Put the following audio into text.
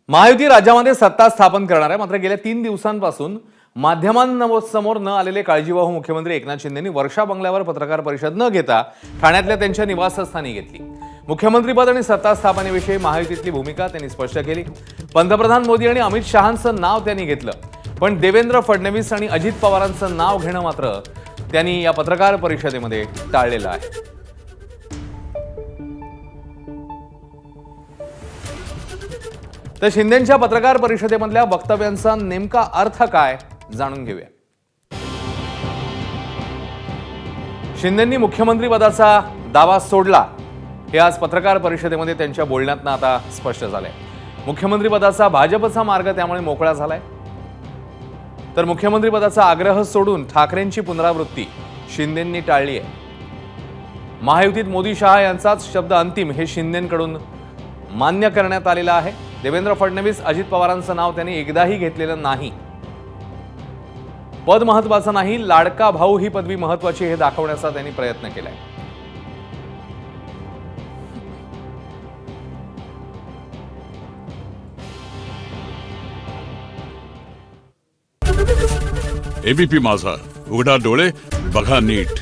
महायुती राज्यामध्ये सत्ता स्थापन करणार आहे। मात्र गेल्या 3 दिवसांपासून माध्यमांसमोर न आलेले काळजीवाहू मुख्यमंत्री एकनाथ शिंदेंनी वर्षा बंगल्यावर पत्रकार परिषद न घेता ठाण्यातल्या त्यांच्या निवासस्थानी घेतली। मुख्यमंत्रीपद आणि सत्ता स्थापनेविषयी महायुतीतली भूमिका त्यांनी स्पष्ट केली। पंतप्रधान मोदी आणि अमित शहांचं नाव त्यांनी घेतलं, पण देवेंद्र फडणवीस आणि अजित पवारांचं नाव घेणं मात्र त्यांनी या पत्रकार परिषदेमध्ये टाळलेलं आहे। तर शिंदेंच्या पत्रकार परिषदेमधल्या वक्तव्यांचा नेमका अर्थ काय जाणून घेऊया। शिंदेंनी मुख्यमंत्रीपदाचा दावा सोडला हे आज पत्रकार परिषदेमध्ये त्यांच्या बोलण्यातून आता स्पष्ट झालंय। मुख्यमंत्रीपदाचा भाजपचा मार्ग त्यामुळे मोकळा झालाय। तर मुख्यमंत्रीपदाचा आग्रह सोडून ठाकरेंची पुनरावृत्ती शिंदेंनी टाळली आहे। महायुतीत मोदी शहा यांचाच शब्द अंतिम हे शिंदेंकडून मान्य करण्यात आलेलं आहे। देवेंद्र फडणवीस अजित पवारांचं नाव त्यांनी एकदाही घेतलेलं नाही। पद महत्वाचं नाही, लाडका भाऊ ही पदवी महत्वाची हे दाखवण्याचा त्यांनी प्रयत्न केलाय। एबीपी माझा, उघडा डोळे बघा नीट।